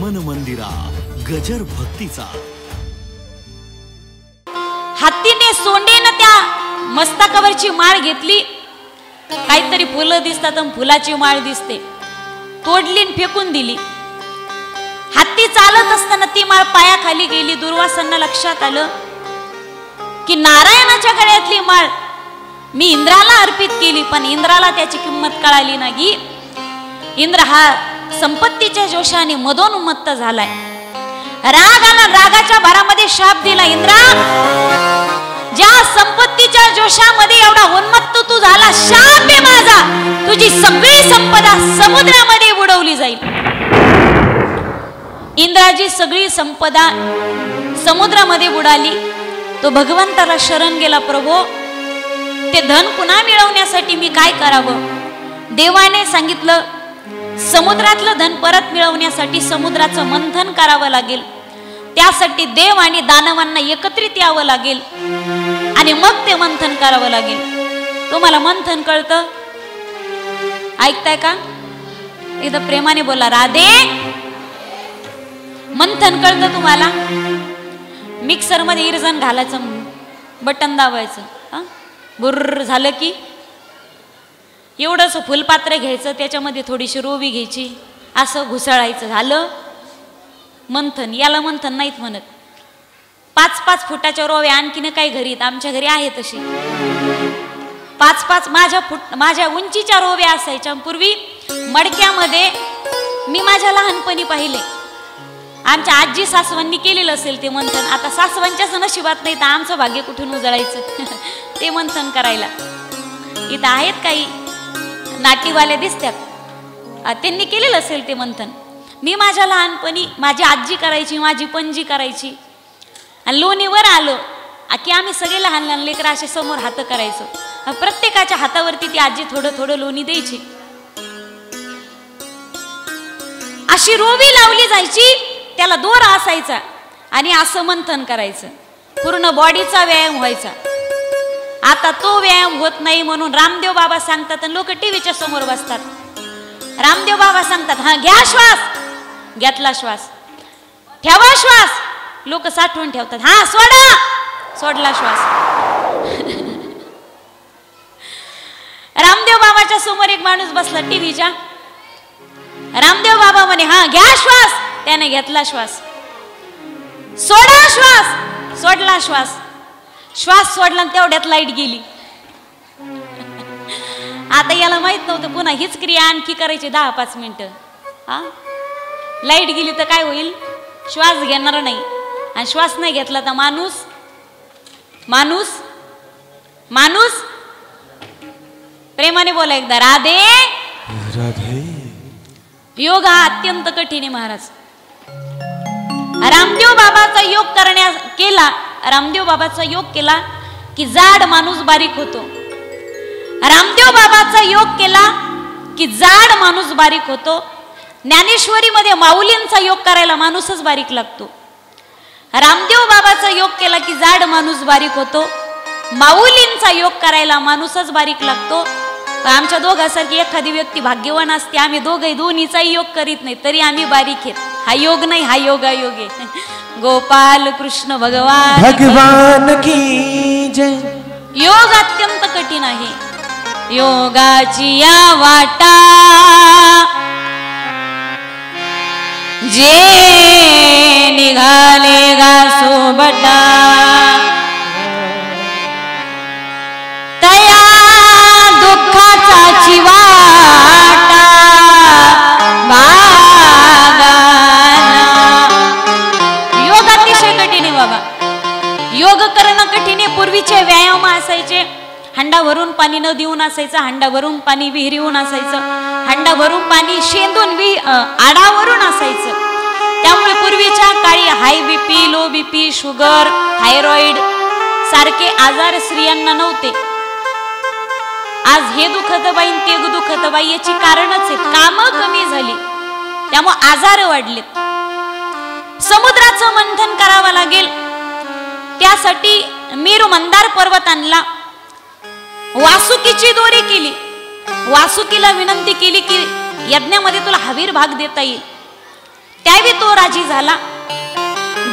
मन मंदिरा गजर भक्तीचा। हत्तीने सोंडेनं त्या मस्तकावरची माळ घेतली, काहीतरी फुलं दिसतात आणि फुलाची माळ दिसते, तोडली आणि फेकून दिली। हत्ती चालत असताना ती माळ पायाखाली गेली। दुर्वासांना लक्षात आलं की नारायणाच्या गळ्यातली माळ मी इंद्राला अर्पित केली, पण इंद्राला त्याची किंमत कळाली नाही। इंद्र हा संपत्तीच्या जोशाने मदोन्मत्त झालाय। राग आला, रागाच्या भरामध्ये शाप दिला, इंद्रा ज्या संपत्तीच्या जोशामध्ये एवढा उन्मत्त तू झाला, शाप आहे माझा, तुझी सगळी संपदा समुद्रामध्ये बुडवली जाईल। इंद्राची सगळी संपदा समुद्रामध्ये बुडाली। तो भगवंताला शरण गेला, प्रभो ते धन पुन्हा मिळवण्यासाठी मी काय करावं? देवाने सांगितलं समुद्रातलं धन परत मिळवण्यासाठी समुद्राचं मंथन करावं लागेल, त्यासाठी देव आणि दानवांना एकत्रित यावं लागेल आणि मग ते मंथन करावं लागेल। तुम्हाला मंथन कळतं? ऐकताय का? एकदा प्रेमाने बोला, राधे। मंथन कळतं तुम्हाला? मिक्सर मध्ये इरजण घालायचं, बटन दाबायचं, बुर्र झालं की एवढंच फुलपात्र घ्यायचं, त्याच्यामध्ये थोडीशी रोवी घ्यायची, असं घुसळायचं, झालं मंथन। याला मंथन नाहीत म्हणत। 5-5 फुटाच्या रोव्या आणखीन काही घरी, आमच्या घरी आहे तशी 5-5 माझ्या उंचीच्या रोव्या असायच्या। पूर्वी मडक्यामध्ये मी माझ्या लहानपणी पाहिले, आमच्या आजी सासवांनी केलेलं असेल ते मंथन। आता सासवांच्याच नशिबात नाही तर आमचं भाग्य कुठून उजळायचं ते मंथन करायला। इथं आहेत काही नाटीवाले दिसतात, त्यांनी केलेलं असेल ते मंथन। मी माझ्या लहानपणी माझी आजी करायची, माझी पणजी करायची, आणि लोणीवर आलो की आम्ही सगळे लहान लहान लेकरं असे समोर हात करायचो, प्रत्येकाच्या हातावरती ती आजी थोडं थोडं लोणी द्यायची, अशी रोवी लावली जायची, त्याला दोरा असायचा आणि असं मंथन करायचं, पूर्ण बॉडीचा व्यायाम व्हायचा। आता तो व्यायाम होत नाही म्हणून रामदेव बाबा सांगतात आणि लोक टीव्हीच्या समोर बसतात। रामदेव बाबा सांगतात, हा घ्या श्वास, घेतला श्वास, ठेवा श्वास, लोक साठवून ठेवतात, हा सोडा, सोडला श्वास। रामदेव बाबाच्या समोर एक माणूस बसला टीव्हीच्या, रामदेव बाबा म्हणे, हा घ्या श्वास, त्याने घेतला श्वास, सोडा श्वास, सोडला श्वास, श्वास सोडला, तेवढ्यात लाईट गेली। आता याला माहित नव्हतं पुन्हा हीच क्रिया आणखी करायची 10-5 मिनिटं। हा, लाईट गेली तर काय होईल? श्वास घेणार नाही, आणि श्वास नाही घेतला तर माणूस माणूस माणूस प्रेमाने बोला एकदा, राधे राधे। योग हा अत्यंत कठीण आहे महाराज। रामदेव बाबाचा योग रामदेव बाबाचा योग केला की जाड माणूस बारीक होतो। रामदेव बाबाचा योग केला की जाड माणूस बारीक होतो। ज्ञानेश्वरी मध्ये माऊलींचा योग करायला माणूसच बारीक लागतो। रामदेव बाबाचा योग केला की जाड माणूस बारीक होतो, माऊलींचा योग करायला माणूसच बारीक लागतो। आमच्या दोघांसारखी एखादी व्यक्ती भाग्यवान असते, आम्ही दोन्हीचाही योग करीत नाही तरी आम्ही बारीक आहेत। हा योग नाही, हा योगायोग आहे। गोपाल कृष्ण भगवान की जय। योग अत्यंत कठीण आहे। योगाची या वाटा जे निघाले गा सोबटा, तया दुःखाचा चिवाटा भागाना। योग अतिशय कठीण आहे बाबा। योग करणं कठीण आहे। पूर्वीचे व्यायाम असायचे, हंडा भरून पाणी न देऊन असायचं, हंडा भरून पाणी विहिरीहून असायचं, हंडा भरून पाणी शेंदून आडावरून असायचं। त्यामुळे पूर्वीच्या काळी high BP, low BP, sugar, thyroid सारखे आजार स्त्रियांना नव्हते। आज हे दुखत बाई ते दुखत बाई याची कारणच आहेत, कामं कमी झाली त्यामुळे आजार वाढलेत। समुद्राचं मंथन करावं लागेल, त्यासाठी मेरू मंदार पर्वत आणला, वासुकीची दोरी केली, वासुकीला विनंती केली की यज्ञामध्ये तुला हवीर भाग देता येईल, त्यावेळी तो राजी झाला.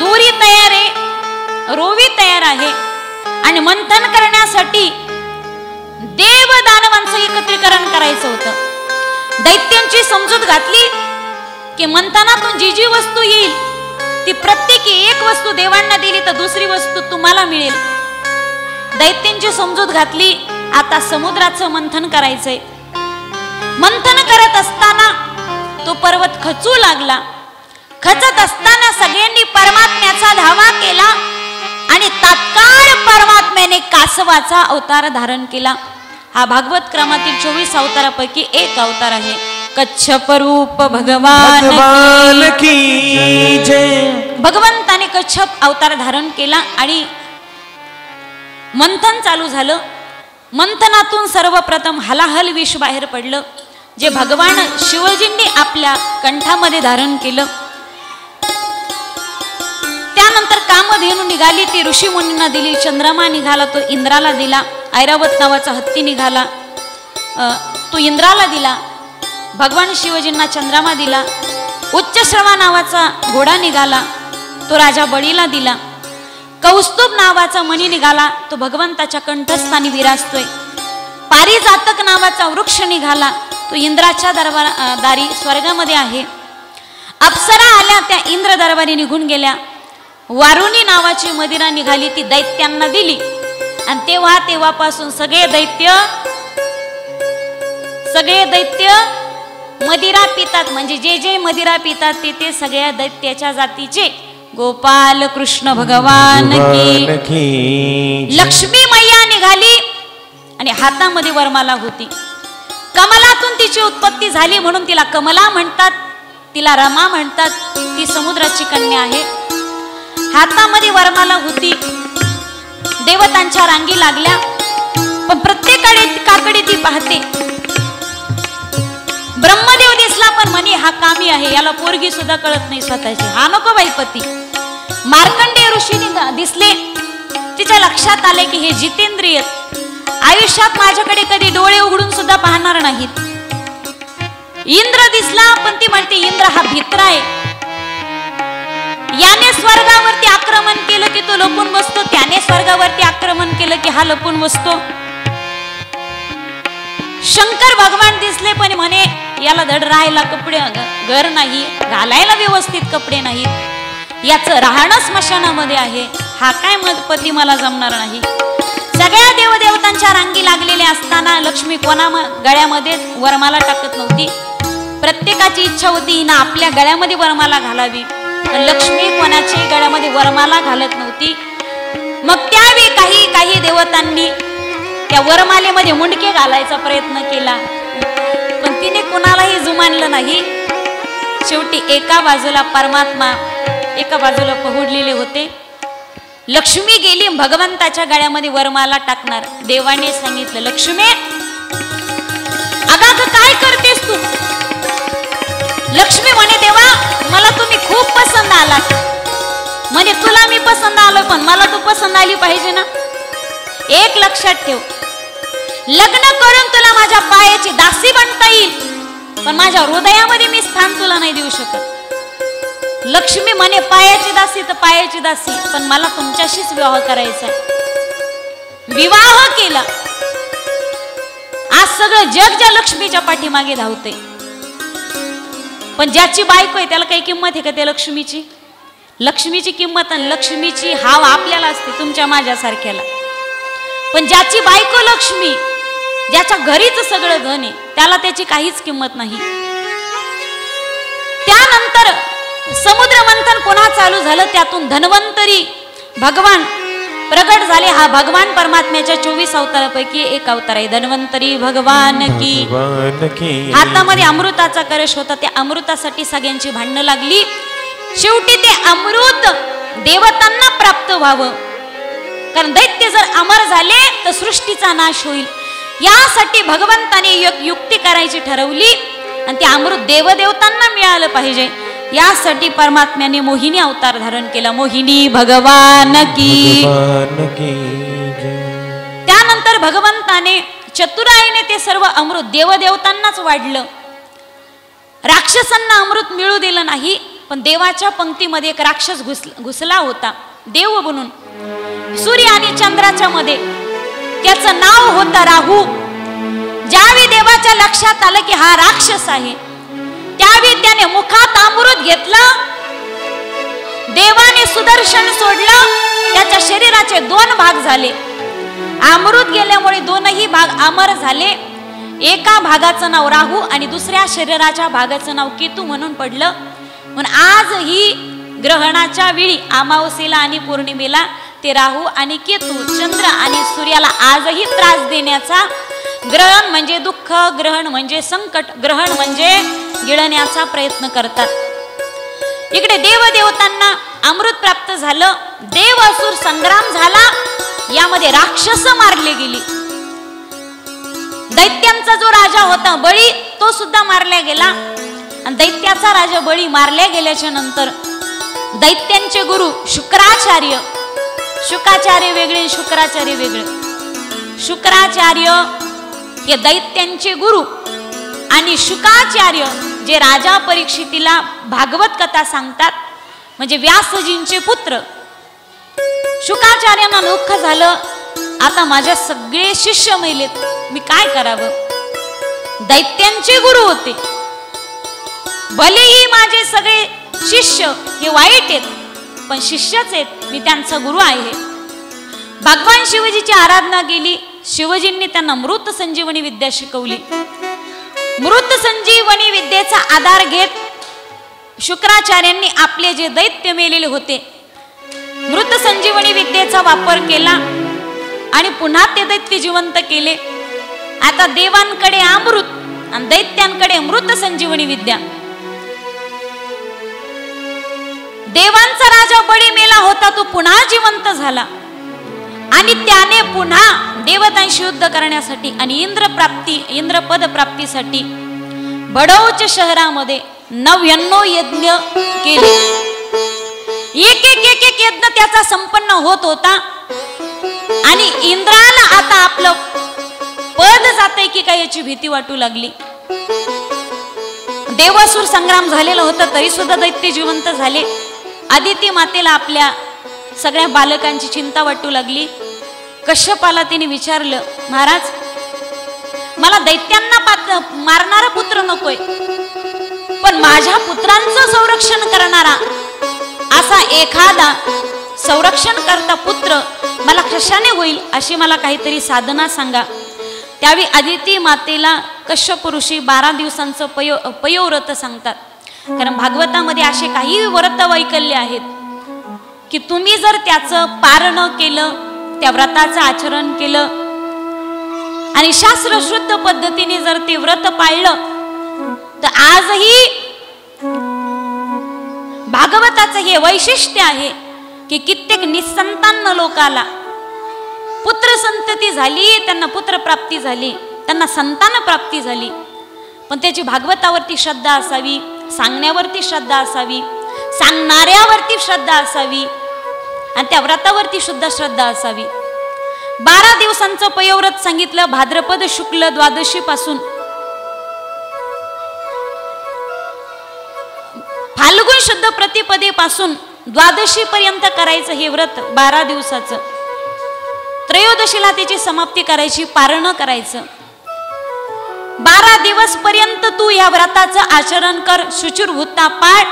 दोरी तयार आहे, रोवी तयार आहे आणि मंथन करण्यासाठी देव दानवांचं एकत्रीकरण करायचं होतं. दैत्यांची समजूत घातली की मंथनातून जी जी वस्तू येईल ती प्रत्येकी एक वस्तू देवांना दिली तर दुसरी वस्तू तुम्हाला मिळेल. दैत्यांची समजूत घातली, आता समुद्राचं मंथन करायचंय. मंथन करत असताना तो पर्वत खचू लागला. खचत असताना सगळ्यांनी परमात्म्याचा धावा केला आणि तात्काळ परमात्म्याने कासवाचा अवतार धारण केला. हा भागवत क्रमातील 24 अवतारापैकी एक अवतार आहे. कच्छप रूप भगवान की जय. भगवंताने कच्छप अवतार धारण केला आणि मंथन चालू झालं. मंथनातून सर्वप्रथम हलाहल विष बाहेर पडलं, जे भगवान शिवजींनी आपल्या कंठामध्ये धारण केलं. त्यानंतर कामधेनू निघाली, ती ऋषी मुनींना दिली. चंद्रमा निघाला, तो इंद्राला दिला. ऐरावत नावाचा हत्ती निघाला, तो इंद्राला दिला. भगवान शिवजींना चंद्रमा दिला. उच्चश्रवा नावाचा घोडा निघाला, तो राजा बळीला दिला. कौस्तुभ नावाचा मणी निघाला, तो भगवंताच्या कंठस्थानी विराजतोय. पारिजातक नावाचा वृक्ष निघाला, तो इंद्राच्या दारी स्वर्गामध्ये आहे. अप्सरा आल्या, त्या इंद्र दरबारी निघून गेल्या. वारुणी नावाची मदिरा निघाली, ती दैत्यांना दिली आणि तेव्हापासून सगळे दैत्य मदिरा पितात. म्हणजे जे जे मदिरा पितात ते सगळ्या दैत्याच्या जातीचे. गोपाल कृष्ण भगवान की. लक्ष्मी मैया निघाली आणि हातामध्ये वरमाला होती. कमलातून तिची उत्पत्ती झाली म्हणून तिला कमला म्हणतात, तिला रमा म्हणतात. ती समुद्राची कन्या आहे. हातामध्ये वरमाला होती. देवतांच्या रांगी लागल्या, पण प्रत्येकाकडे ती पाहते. ब्रह्मदेव दिसला पण म्हणे हा कामी आहे, याला पोरगी सुद्धा कळत नाही स्वतःची, हा नको बाई पती. मार्कंडेय ऋषी दिसले, तिच्या लक्षात आले की हे जितेंद्रिय आयुष्यात माझ्याकडे कधी डोळे उघडून सुद्धा पाहणार नाहीत. इंद्र दिसला पण ती म्हणते इंद्र हा भित्रा आहे, याने स्वर्गावरती आक्रमण केलं की तो लपून बसतो, त्याने स्वर्गावरती आक्रमण केलं की हा लपून बसतो. शंकर भगवान दिसले पण म्हणे याला धड राहायला कपडे घर नाही, घालायला व्यवस्थित कपडे नाहीत, याचं राहणं स्मशानामध्ये आहे, हा काय पती मला जमणार नाही. सगळ्या देवदेवतांच्या रांगी लागलेल्या असताना लक्ष्मी कोणा गळ्यामध्ये वरमाला टाकत नव्हती. प्रत्येकाची इच्छा होती ना आपल्या गळ्यामध्ये वरमाला घालावी, पण लक्ष्मी कोणाची गळ्यामध्ये वरमाला घालत नव्हती. मग त्यावेळी काही देवतांनी त्या वरमालेमध्ये मुंडके घालायचा प्रयत्न केला, पण तिने कोणालाही जुमानलं नाही. शेवटी एका बाजूला परमात्मा, एका बाजूला पहुडलेले होते. लक्ष्मी गेली, भगवंताच्या गळ्यामध्ये वरमाला टाकणार. देवाने सांगितलं, लक्ष्मी अगं काय करतेस तू? लक्ष्मी म्हणे, देवा मला तुम्ही खूप पसंत आलात. म्हणजे तुला मी पसंत आलो, पण मला तू पसंत आली पाहिजे ना. एक लक्षात ठेव, लग्न करून तुला माझ्या पायाची दासी बनता येईल, पण माझ्या हृदयामध्ये मी स्थान तुला नाही देऊ शकत. लक्ष्मी म्हणे, पायाची दासी तर पायाची दासी, पण मला तुमच्याशीच विवाह करायचा आहे. विवाह केला. आज सगळं जग ज्या लक्ष्मीच्या पाठीमागे धावते, पण ज्याची बायको आहे त्याला काही किंमत आहे का त्या लक्ष्मीची? लक्ष्मीची किंमत आणि लक्ष्मीची हाव आपल्याला असते, तुमच्या माझ्यासारख्याला. पण ज्याची बायको लक्ष्मी, ज्याच्या घरीच सगळं धन आहे, त्याला त्याची काहीच किंमत नाही. त्यानंतर समुद्र मंथन पुन्हा चालू झालं. त्यातून धन्वंतरी भगवान प्रगट झाले. हा भगवान परमात्म्याच्या 24 अवतारापैकी एक अवतार आहे. धन्वंतरी भगवान की. हातामध्ये अमृताचा कलश होता, त्या अमृतासाठी सगळ्यांची भांडणं लागली. शेवटी ते अमृत देवतांना प्राप्त व्हावं, कारण दैत्य जर अमर झाले तर सृष्टीचा नाश होईल. यासाठी भगवंताने एक युक्ती करायची ठरवली आणि ते अमृत देवदेवतांना मिळालं पाहिजे. यासाठी परमात्म्याने मोहिनी अवतार धारण केला. मोहिनी भगवान की. त्यानंतर भगवंताने चतुराईने ते सर्व अमृत देवदेवतांनाच वाढलं. राक्षसांना अमृत मिळू दिलं नाही. पण देवाच्या पंक्तीमध्ये एक राक्षस घुसला होता देव बनून सूर्य आणि चंद्राच्या मध्ये. त्याचं नाव होतं राहू. ज्यावेळी देवाच्या लक्षात आलं की हा राक्षस आहे, त्यावेळी त्याने मुखात अमृत घेतलं. देवाने सुदर्शन सोडलं, त्याच्या शरीराचे 2 भाग झाले. अमृत गेल्यामुळे 2ही भाग अमर झाले. एका भागाचं नाव राहू आणि दुसऱ्या शरीराच्या भागाचं नाव केतू म्हणून पडलं. म्हणून आजही ग्रहणाच्या वेळी अमावस्येला आणि पौर्णिमेला ते राहू आणि केतू, चंद्र आणि सूर्याला आजही त्रास देण्याचा, ग्रहण म्हणजे दुःख, ग्रहण म्हणजे संकट, ग्रहण म्हणजे गिळण्याचा प्रयत्न करतात. इकडे देवदेवतांना अमृत प्राप्त झालं. देव असुर संग्राम झाला, यामध्ये राक्षस मारले गेली. दैत्यांचा जो राजा होता बळी, तो सुद्धा मारला गेला. आणि दैत्याचा राजा बळी मारल्या गेल्याच्या नंतर दैत्यांचे गुरु शुक्राचार्य, शुकाचार्य वेगळे, शुक्राचार्य वेगळे. शुक्राचार्य हे दैत्यांचे गुरु आणि शुकाचार्य जे राजा परीक्षितीला भागवत कथा सांगतात, म्हणजे व्यासजींचे पुत्र. शुकाचार्यांना दुःख झालं, आता माझे सगळे शिष्य मेलेत, मी काय करावं. दैत्यांचे गुरु होते, भलेही माझे सगळे शिष्य हे वाईट आहेत, पण शिष्यच आहेत, मी त्यांचा गुरु आहे. भगवान शिवजीची आराधना केली. शिवजींनी त्यांना मृत संजीवनी विद्या शिकवली. मृत संजीवनी विद्येचा आधार घेत शुक्राचार्यांनी आपले जे दैत्य मेलेले होते, मृत संजीवनी विद्येचा वापर केला आणि पुन्हा ते दैत्य जिवंत केले. आता देवांकडे अमृत आणि दैत्यांकडे मृत संजीवनी विद्या. देवांचा राजा बळी मेला होता, तो पुन्हा जिवंत झाला आणि त्याने पुन्हा देवतांशी युद्ध करण्यासाठी आणि इंद्रपद प्राप्तीसाठी बडौच शहरामध्ये 99 यज्ञ केले. एक यज्ञ त्याचा संपन्न होत होता आणि इंद्राला आता आपलं पद जाते की काय याची भीती वाटू लागली. देवासुर संग्राम झालेला होता, तरी सुद्धा दैत्य जिवंत झाले. आदिती मातेला आपल्या सगळ्या बालकांची चिंता वाटू लागली. कश्यपाला तिने विचारलं, महाराज मला दैत्यांना मारणारा पुत्र नकोय, पण माझ्या पुत्रांचं संरक्षण करणारा असा एखादा संरक्षण करता पुत्र मला कशाने होईल, अशी मला काहीतरी साधना सांगा. त्यावेळी आदिती मातेला कश्यप ऋषी 12 दिवसांचं पयोव्रत सांगतात. कारण भागवतामध्ये असे काही व्रत वैकल्य आहेत की तुम्ही जर त्याचं पारण केलं, त्या व्रताचं आचरण केलं आणि शास्त्रशुद्ध पद्धतीने जर ते व्रत पाळलं, तर आजही भागवताचं हे वैशिष्ट्य आहे की कित्येक निसंतान लोकाला पुत्र संतती झाली, त्यांना पुत्र प्राप्ती झाली, त्यांना संतान प्राप्ती झाली, पण त्याची भागवतावरती श्रद्धा असावी, सांगण्यावरती श्रद्धा असावी, सांगणाऱ्यावरती श्रद्धा असावी आणि त्या व्रतावरती सुद्धा श्रद्धा असावी. 12 दिवसांचं पयोव्रत सांगितलं. भाद्रपद शुक्ल द्वादशी पासून फाल्गुन शुद्ध प्रतिपदेपासून द्वादशी पर्यंत करायचं हे व्रत 12 दिवसाचं. त्रयोदशीला त्याची समाप्ती करायची, पारण करायचं. 12 दिवस पर्यंत तू या व्रताचं आचरण कर, शुचिर्भूता पाळ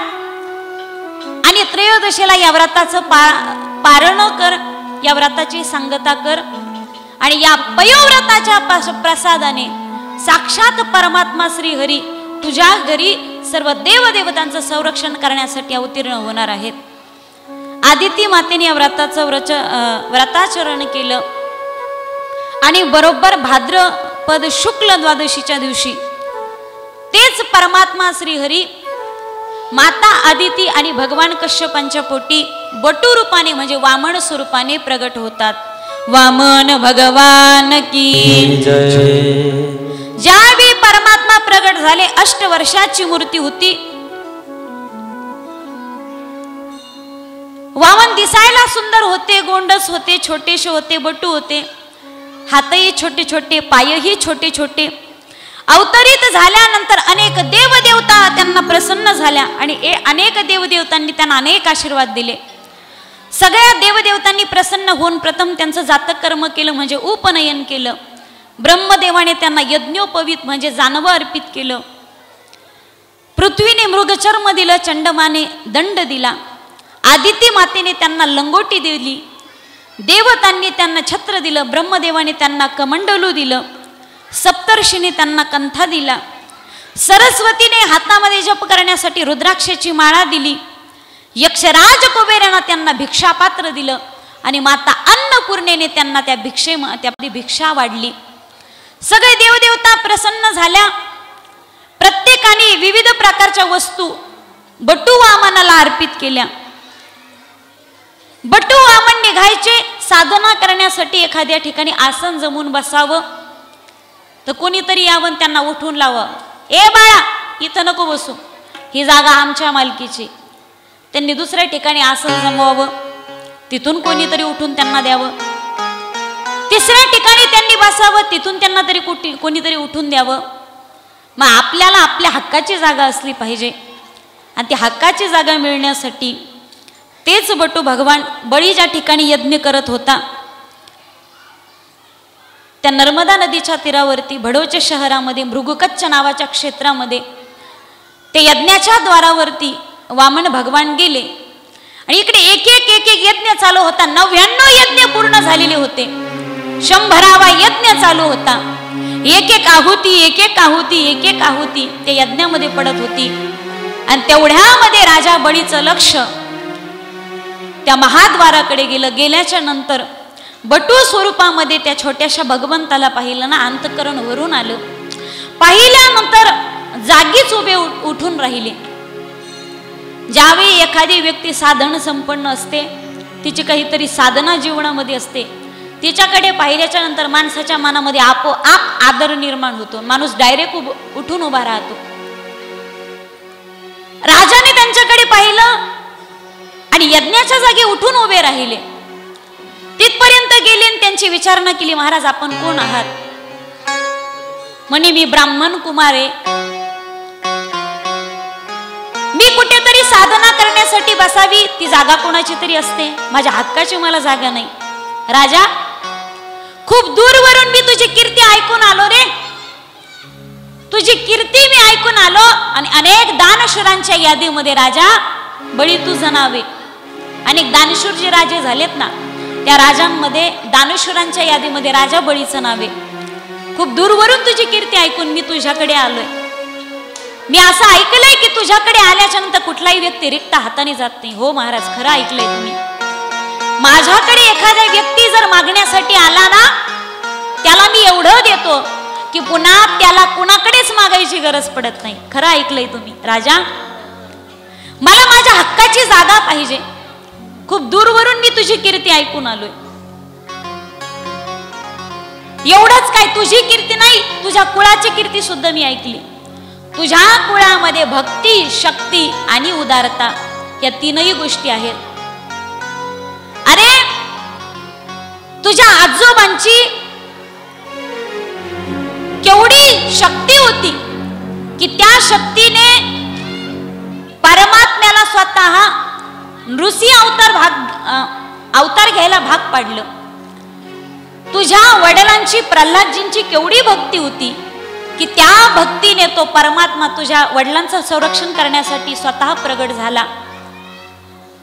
आणि त्रयोदशीला या व्रताचं पारण कर, या व्रताची सांगता कर. आणि या पयोव्रताच्या प्रसादाने साक्षात परमात्मा श्री हरी तुझ्या घरी सर्व देवदेवतांचं संरक्षण करण्यासाठी अवतीर्ण होणार आहेत. आदिती मातेने या व्रताचं व्रताचरण केलं आणि बरोबर भाद्रपद शुक्ल द्वादशीच्या दिवशी तेच परमात्मा श्री हरी माता आदिती आणि भगवान कश्यपांच्या पोटी बटू रूपाने म्हणजे वामन स्वरूपाने प्रगट होतात. वामन भगवान की जय. ज्यावेळी परमात्मा प्रगट झाले, 8 वर्षाची मूर्ती होती. वामन दिसायला सुंदर होते, गोंडस होते, छोटेसे होते, बटू होते, हातही छोटे छोटे, पायही छोटे छोटे, अवतरित झाल्यानंतर अनेक देवदेवता त्यांना प्रसन्न झाल्या आणि अनेक देवदेवतांनी त्यांना अनेक आशीर्वाद दिले. सगळ्या देवदेवतांनी प्रसन्न होऊन प्रथम त्यांचं जातक कर्म केलं म्हणजे उपनयन केलं. ब्रह्मदेवाने त्यांना यज्ञोपवीत म्हणजे जानवं अर्पित केलं. पृथ्वीने मृगचर्म दिलं, चंडमाने दंड दिला, आदिती मातेने त्यांना लंगोटी दिली, देवतांनी त्यांना छत्र दिलं, ब्रह्मदेवाने त्यांना कमंडलू दिलं, सप्तर्षीने त्यांना कंथा दिला, सरस्वतीने हातामध्ये जप करण्यासाठी रुद्राक्षाची माळा दिली, यक्षराज कुबेराने त्यांना भिक्षापात्र दिलं आणि माता अन्नपूर्णेने त्यांना त्या भिक्षा वाढली. सगळे देवदेवता प्रसन्न झाल्या. प्रत्येकाने विविध प्रकारच्या वस्तू बटू वामनाला अर्पित केल्या. बटू वामन निघायचे साधना करण्यासाठी एखाद्या ठिकाणी आसन जमून बसावं तर कोणीतरी यावं त्यांना उठून लावावं. ए बाळा, इथं नको बसू, ही जागा आमच्या मालकीची. त्यांनी दुसऱ्या ठिकाणी आसन जमवावं, तिथून कोणीतरी उठून त्यांना द्यावं. तिसऱ्या ठिकाणी त्यांनी बसावं, तिथून त्यांना तरी कोणीतरी उठून द्यावं. मग आपल्याला आपल्या हक्काची जागा असली पाहिजे आणि ती हक्काची जागा मिळण्यासाठी तेच बटू भगवान बळी ज्या ठिकाणी यज्ञ करत होता त्या नर्मदा नदीच्या तीरावरती भडोच्या शहरामध्ये भृगुकच्छ नावाच्या क्षेत्रामध्ये ते यज्ञाच्या द्वारावरती वामन भगवान गेले आणि इकडे एक एक एक एक यज्ञ चालू होता. 99 यज्ञ पूर्ण झालेले होते. 100वा यज्ञ चालू होता. एक एक आहुती ते यज्ञामध्ये पडत होती आणि तेवढ्यामध्ये राजा बळीचं लक्ष त्या महाद्वाराकडे गेलं. गेल्याच्या नंतर बटू स्वरूपामध्ये त्या छोट्याशा भगवंताला पाहिलं ना, अंतःकरण वरून आलं. पाहिल्यानंतर जागीच उभे उठून राहिले. ज्यावेळी एखादी व्यक्ती साधन संपन्न असते, तिची काहीतरी साधना जीवनामध्ये असते, तिच्याकडे पाहिल्याच्या नंतर माणसाच्या मनामध्ये आपोआप आदर निर्माण होतो. माणूस डायरेक्ट उठून उभा राहतो. राजाने त्यांच्याकडे पाहिलं आणि यज्ञाच्या जागी उठून उभे राहिले. तिथपर्यंत गेले आणि त्यांची विचारणा केली, महाराज आपण कोण आहात? म्हणे मी ब्राह्मण कुमार आहे, मी कुठेतरी साधना करण्यासाठी बसावी, ती जागा कोणाची तरी असते, माझ्या हक्काची मला जागा नाही. राजा, खूप दूरवरून मी तुझी कीर्ती ऐकून आलो रे, तुझी कीर्ती मी ऐकून आलो आणि अनेक दानशूरांच्या यादीमध्ये राजा बळी तुझं नाव आहे. अनेक दानशूर जे राजे झालेत ना, त्या राजांमध्ये दानशूरांच्या यादीमध्ये राजा बळीचं नाव आहे. खूप दूरवरून तुझी कीर्ती ऐकून मी तुझ्याकडे आलोय. मी असं ऐकलंय की तुझ्याकडे आल्याच्या नंतर कुठलाही व्यक्ती रिक्त हाताने जात नाही. हो महाराज, खरं ऐकलंय तुम्ही. माझ्याकडे एखादा व्यक्ती जर मागण्यासाठी आला ना, त्याला मी एवढं देतो की पुन्हा त्याला कुणाकडेच मागायची गरज पडत नाही. खरं ऐकलंय तुम्ही राजा. मला माझ्या हक्काची जागा पाहिजे. खूप दूरवरून मी तुझी कीर्ती ऐकून आलोय. एवढंच काय, तुझी कीर्ती नाही, तुझ्या कुळाची कीर्ती सुद्धा मी ऐकली. तुझ्या कुळामध्ये भक्ती, शक्ती आणि उदारता या तीनही गोष्टी आहेत. अरे, तुझ्या आजोबांची केवढी शक्ती होती की त्या शक्तीने परमात्म्याला स्वतः नृसिंह अवतार घ्यायला भाग पाडलं. तुझ्या वडिलांची, प्रल्हादजींची केवढी भक्ती होती की त्या भक्तीने तो परमात्मा तुझ्या वडिलांचं संरक्षण करण्यासाठी स्वतः प्रगट झाला.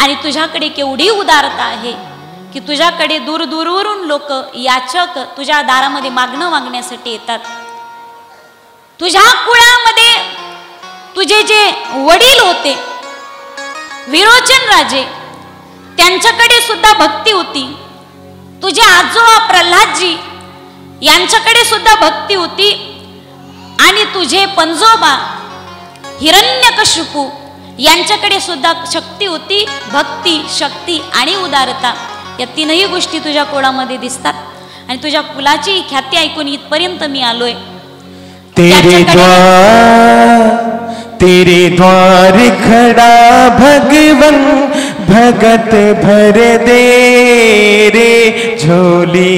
आणि तुझ्याकडे केवढी उदारता आहे की तुझ्याकडे दूर दूरवरून लोक याचक तुझ्या दारामध्ये मागण्यासाठी येतात. तुझ्या कुळामध्ये तुझे जे वडील होते विरोचन राजे, त्यांच्याकडे सुद्धा भक्ती होती. तुझे आजोबा प्रल्हादजी यांच्याकडे सुद्धा भक्ती होती. आणि तुझे पंजोबा हिरण्यकशिपू यांच्याकडे सुद्धा शक्ती होती. भक्ती, शक्ती आणि उदारता या तीनही गोष्टी तुझ्या कुळामध्ये दिसतात. आणि तुझ्या कुलाची ख्याती ऐकून इथपर्यंत मी आलोय. तेरे द्वार खड़ा भगवन, भगत भर दे रे झोली.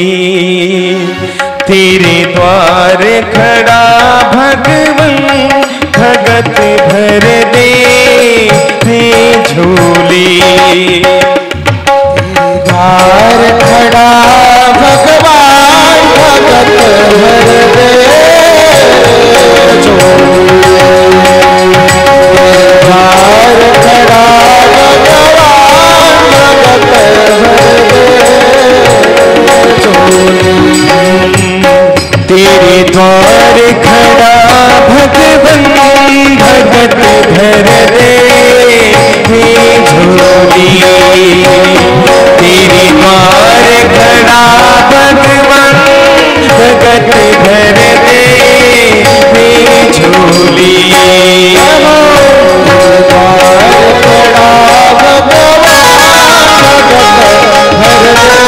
तेरे द्वार खड़ा भगवन भगत भर दे झोली। द्वार खड़ा भगवान भगत भर दे झोली। द्वार खड़ा भगवान भगत भर दे झोली। तेरे द्वार खड़ा भगवन भगत भर दे झोली। तेरे द्वार खड़ा भगवन भगत भर दे झोली। द्वार खड़ा भगवान भगत भर दे।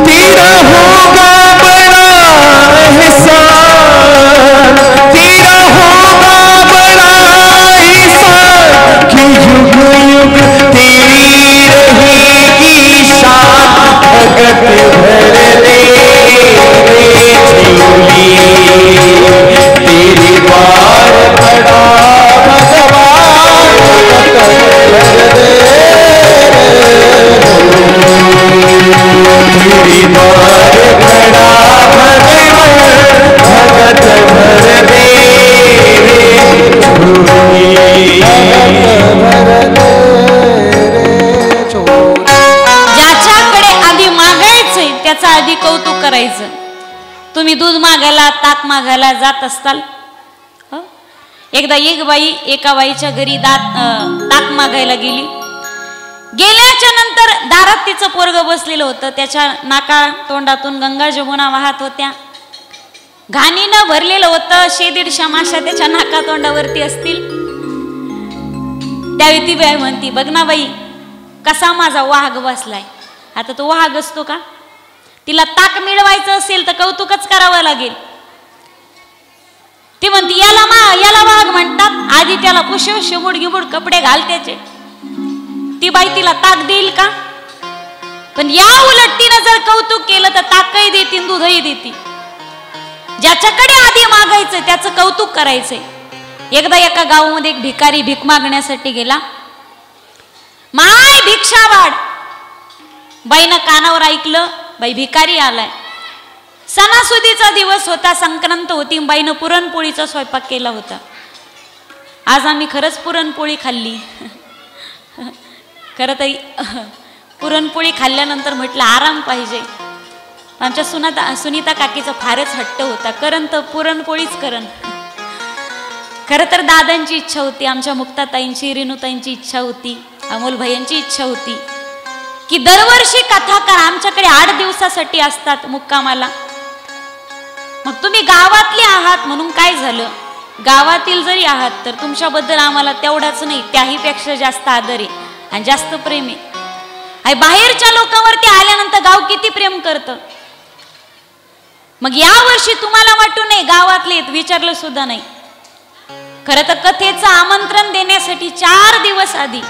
तेरा होगा बड़ा एहसान, तेरा होगा बड़ा एहसान कि युग युग तेरी रहेगी शान। भगत भर दे झोली। तेरी द्वार खड़ा भगवान भगत भर दे। तेरी द्वार खड़ा भगवान भगत भर दे झोली। ज्याच्याकडे आधी मागायचंय त्याचा आधी कौतुक करायचं. तुम्ही दूध मागायला ताक मागायला जात असताल. एकदा एक बाई एका बाईच्या घरी ताक मागायला गेली. गेल्याच्या नंतर दारात तिचं पोरग बसलेलं होतं. त्याच्या नाका तोंडातून गंगा जमुना वाहत होत्या. घाणीनं भरलेलं होतं. 100-150 माशा त्याच्या नाका तोंडावरती असतील. त्यावेळी ती बाई म्हणती, बघ ना बाई कसा माझा वाघ बसलाय. आता तो वाघ असतो का? तिला ताक मिळवायचं असेल तर कौतुकच करावं लागेल. ती म्हणती याला वाघ म्हणतात. आधी त्याला पुशव शिमुड गिमुड कपडे घाल त्याचे. ती बाई तिला ताक देईल का? पण या उलट तिनं जर कौतुक केलं तर ताकही देती दूधही देती. ज्याच्याकडे आधी मागायचं त्याचं कौतुक करायचंय. एकदा एका गावामध्ये एक भिकारी भीक मागण्यासाठी गेला. माय भिक्षा वाढ. बाईनं कानावर ऐकलं, बाई भिकारी आलाय. सणासुदीचा दिवस होता, संक्रांत होती. बाईनं पुरणपोळीचा स्वयंपाक केला होता. आज आम्ही खरंच पुरणपोळी खाल्ली. खरं तरी पुरणपोळी खाल्ल्यानंतर म्हटलं आराम पाहिजे. आमच्या सुनीता काकीचा फारच हट्ट होता, करण तर पुरणपोळीच करण. खरं तर दादांची इच्छा होती, आमच्या मुक्ताताईंची रेणुताईंची इच्छा होती, अमोल भैयांची इच्छा होती की दरवर्षी कथाकार आमच्याकडे 8 दिवसासाठी असतात मुक्कामाला. मग तुम्ही गावातले आहात म्हणून काय झालं, गावातील जरी आहात तर तुमच्याबद्दल आम्हाला तेवढाच नाही त्याही पेक्षा जास्त आदर आहे आणि जास्त प्रेम आहे. बाहेरच्या लोकांवरती आल्यानंतर गाव किती प्रेम करतं. मग या वर्षी तुम्हाला वाटू नये गावातले विचारलं सुद्धा नाही. खरं तर कथेचं आमंत्रण देण्यासाठी 4 दिवस आधी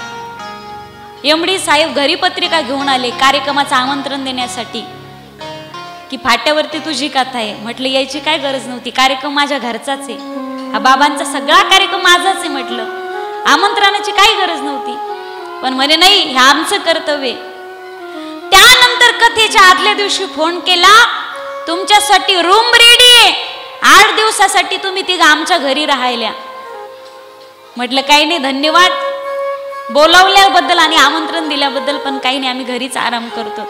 एमडी साहेब घरी पत्रिका घेऊन आले कार्यक्रमाचं आमंत्रण देण्यासाठी की फाट्यावरती तुझी कथा आहे. म्हटलं यायची काय गरज नव्हती, कार्यक्रम माझ्या घरचाच आहे, हा बाबांचा सगळा कार्यक्रम माझाच आहे. म्हटलं आमंत्रणाची काही गरज नव्हती. पण म्हणे नाही, हे आमचं कर्तव्य. त्यानंतर कथेच्या आदल्या दिवशी फोन केला, तुमच्यासाठी रूम रेडी आहे, 8 दिवसासाठी तुम्ही तिघं आमच्या घरी राहायला. म्हटलं काही नाही, धन्यवाद बोलावल्याबद्दल आणि आमंत्रण दिल्याबद्दल, पण काही नाही, आम्ही घरीच आराम करतो.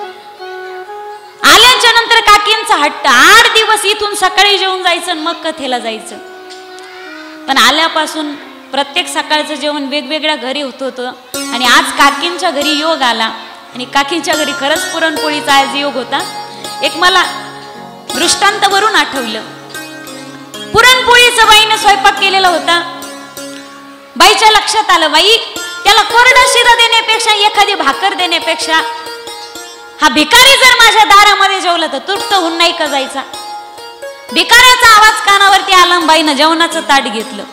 आल्याच्या नंतर काकींचा हट्ट, 8 दिवस इथून सकाळी जेवून जायचं आणि मग कथेला जायचं. पण आल्यापासून प्रत्येक सकाळचं जेवण वेगवेगळ्या घरी होत होतं आणि आज काकींच्या घरी योग आला आणि काकींच्या घरी खरंच पुरणपोळीचा आज योग होता. एक मला दृष्टांतवरून आठवलं. पुरणपोळीचं बाईनं स्वयंपाक केलेला होता. बाईच्या लक्षात आलं, बाई त्याला कोरडा शिरा देण्यापेक्षा एखादी भाकर देण्यापेक्षा हा भिकारी जर माझ्या दारामध्ये जेवला तर तृप्त होऊन नाही का जायचा. भिकाऱ्याचा आवाज कानावरती आला. बाईनं जेवणाचं ताट घेतलं.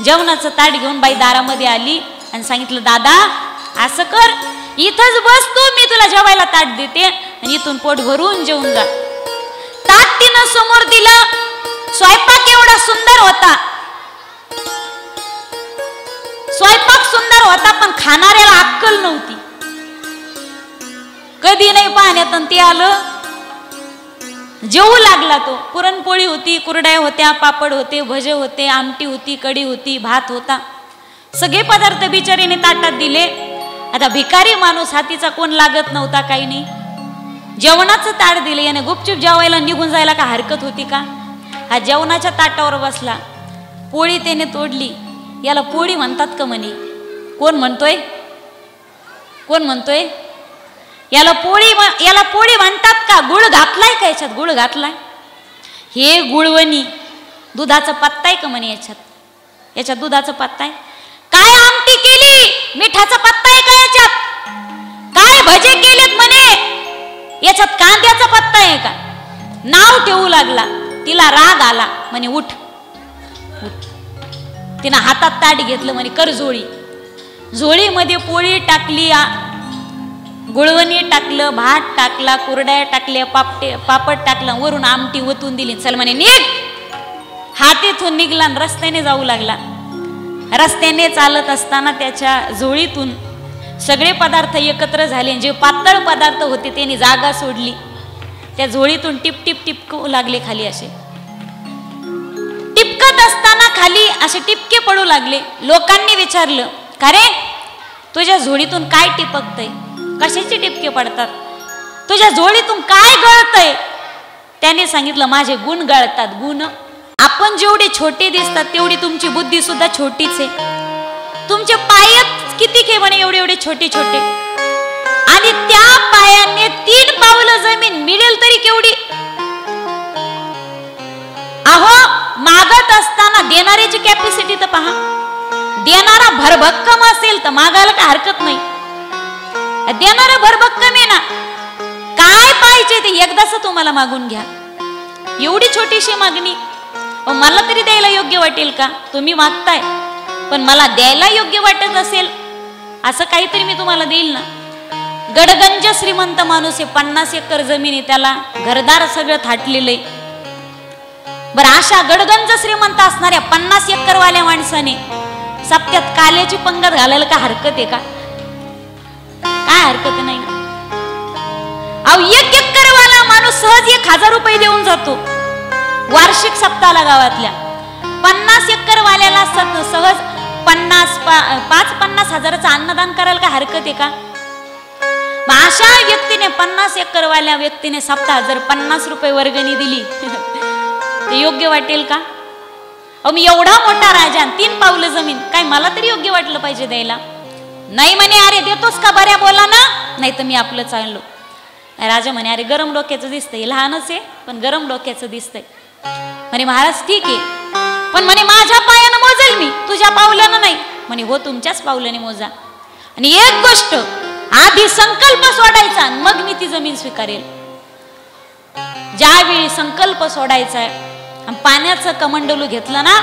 जेवणाचं ताट घेऊन बाई दारामध्ये आली आणि सांगितलं, दादा असं कर, इथंच बस तू, मी तुला जेवायला ताट देते आणि इथून पोट भरून जेवून जा. ताट तिनं समोर दिलं. स्वयंपाक एवढा सुंदर होता, स्वयंपाक सुंदर होता, पण खाणाऱ्याला अक्कल नव्हती. कधी नाही पाहण्यात ते आलं, जेवू लागला तो. पुरणपोळी होती, कुरड्या होत्या, पापड होते, भजे होते, आमटी होती, कढी होती, भात होता. सगळे पदार्थ बिचारीने ताटात दिले. आता भिकारी माणूस, हातीचा कोण लागत नव्हता, काही नाही. जेवणाचं ताट दिले, याने गुपचूप जेवायला निघून जायला का हरकत होती का? हा जेवणाच्या ताटावर बसला. पोळी त्याने तोडली. याला पोळी म्हणतात का म्हणे? कोण म्हणतोय? कोण म्हणतोय? याला पोळी म्हणतात का? गुळ घातलाय का याच्यात? गुळ घातलाय? हे गुळवणी दुधाचा पत्ता आहे का म्हणे याच्यात? याच्यात दुधाचा पत्ता आहे? काय आमटी केली, मिठाचा पत्ता आहे का याच्यात? काय भजे केलेत म्हणे, याच्यात कांद्याचा पत्ता आहे का? नाव ठेवू लागला. तिला राग आला. म्हणे उठ उठ. तिनं हातात ताट घेतलं. म्हणे कर झोळी. झोळीमध्ये पोळी टाकली, गुळवणी टाकलं, भात टाकला, कुरड्या टाकल्या, पापड टाकला, वरून आमटी ओतून दिली. चल म्हणे निघ. हात इथून निघला आणि रस्त्याने जाऊ लागला. रस्त्याने चालत असताना त्याच्या झोळीतून सगळे पदार्थ एकत्र झाले. जे पातळ पदार्थ होते त्यांनी जागा सोडली. त्या झोळीतून टिप टिप टिपकू लागले खाली. असे टिपकत असताना खाली असे टिपके पडू लागले. लोकांनी विचारलं, का रे तुझ्या झोळीतून काय टिपकतय? कशाचे टिपके पडतात? तुझ्या झोळीतून काय गळतय? त्याने सांगितलं, माझे गुण गळतात. गुण. आपण जेवढे छोटे दिसतात तेवढी तुमची बुद्धी सुद्धा छोटीच आहे. तुमचे पाय किती के म्हणे एवढे एवढे छोटे छोटे, आणि त्या पायाने 3 पावलं जमीन मिळेल तरी केवढी. अहो, मागत असताना देणाऱ्याची कॅपॅसिटी तर पहा. देणारा भरभक्कम असेल तर मागायला काय हरकत नाही. देणारा भरभक्कम आहे ना, काय पाहिजे ते एकदाच तुम्हाला मागून घ्या. एवढी छोटीशी मागणी. मला तरी द्यायला योग्य वाटेल का? तुम्ही मागताय, पण मला द्यायला योग्य वाटत असेल असं काहीतरी मी तुम्हाला देईल ना. गडगंज श्रीमंत माणूस आहे, 50 एकर जमीन आहे, त्याला घरदार सगळं थाटलेलं आहे. बरं, अशा गडगंज श्रीमंत असणाऱ्या 50 एकर वाल्या माणसाने सप्त्यात काल्याची पंगत घालायला का हरकत आहे का? काय हरकत नाही ना. अहो, 1 एकर वाला माणूस सहज 1000 रुपये देऊन जातो वार्षिक सप्ताहाला गावातल्या. 50 एकर वाल्याला सहज 50 हजाराचं अन्नदान करायला काय हरकत आहे का? अशा व्यक्तीने 50 एकर वाल्या व्यक्तीने सप्ताह जर 50 रुपये वर्गणी दिली ते योग्य वाटेल का? अहो, मी एवढा मोठा राजा, 3 पावलं जमीन, काय मला तरी योग्य वाटलं पाहिजे द्यायला? नाही म्हणे, अरे देतोस का बऱ्या बोला ना, नाही तर मी आपलं चाललो. राजा म्हणे, अरे गरम डोक्याचं दिसतंय, लहानच आहे पण गरम डोक्याचं दिसतंय. म्हणे, महाराज ठीक आहे, पण म्हणे माझ्या पायानं मोजेल मी, तुझ्या पावलानं नाही. म्हणे, हो तुमच्याच पावलाने मोजा, आणि एक गोष्ट, आधी संकल्प सोडायचा, मग मी ती जमीन स्वीकारेल. ज्यावेळी संकल्प सोडायचा आणि पाण्याचं कमंडलू घेतलं ना,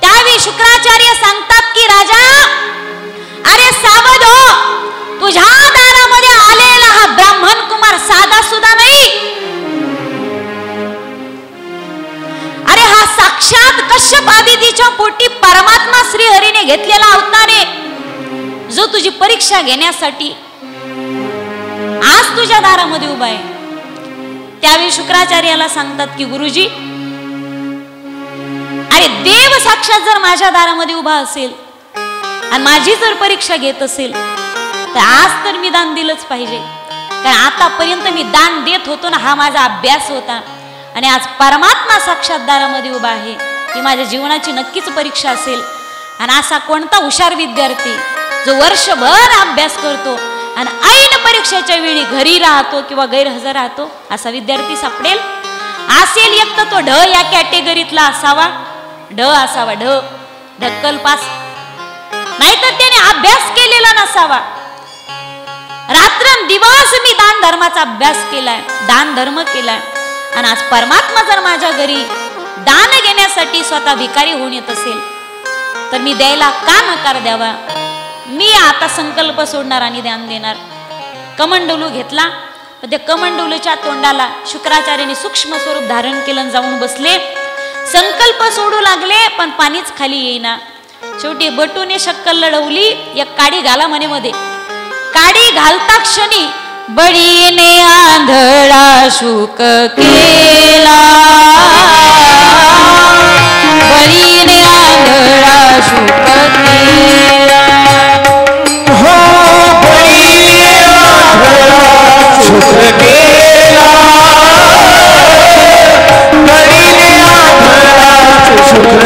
त्यावेळी शुक्राचार्य सांगतात की राजा, अरे सावध हो, तुझ्या दारामध्ये आलेला हा ब्राह्मण कुमार साधा सुद्धा नाही. अरे हा साक्षात कश्यप आदितीच्या पोटी परमात्मा श्रीहरीने घेतलेला अवतार आहे, जो तुझी परीक्षा घेण्यासाठी आज तुझ्या दारामध्ये उभा आहे. त्यावेळी शुक्राचार्याला सांगतात की गुरुजी, अरे देव साक्षात जर माझ्या दारामध्ये उभा असेल आणि माझी जर परीक्षा घेत असेल तर आज तर मी दान दिलंच पाहिजे. कारण आतापर्यंत मी दान देत होतो ना, हा माझा अभ्यास होता, आणि आज परमात्मा साक्षात दारामध्ये उभा आहे, ही माझ्या जीवनाची नक्कीच परीक्षा असेल. आणि असा कोणता हुशार विद्यार्थी जो वर्षभर अभ्यास करतो आणि ऐन परीक्षेच्या वेळी घरी राहतो किंवा गैरहजर राहतो, असा विद्यार्थी सापडेल? असेल एक तर तो ढ या कॅटेगरीतला असावा, ढ असावा, ढ, ढक्कल पास. नाहीतर त्याने अभ्यास केलेला नसावा. रात्रंदिवस मी दान धर्माचा अभ्यास केलाय, दान धर्म केलाय, आणि आज परमात्मा जर माझ्या घरी दान घेण्यासाठी स्वतः भिकारी होऊन येत असेल तर मी द्यायला का नकार द्यावा? मी आता संकल्प सोडणार आणि दान देणार. कमंडलू घेतला. त्या कमंडलूच्या तोंडाला शुक्राचार्याने सूक्ष्म स्वरूप धारण केलं, जाऊन बसले. संकल्प सोडू लागले पण पाणीच खाली येईना. शेवटी बटूने शक्कल लढवली. एक काडी घाला म्हणे मध्ये. काडी घालता क्षणी बळीने आंधळा शुक केला. बळीने आंधळा शुक केला. हो बळीने आंधळा शुक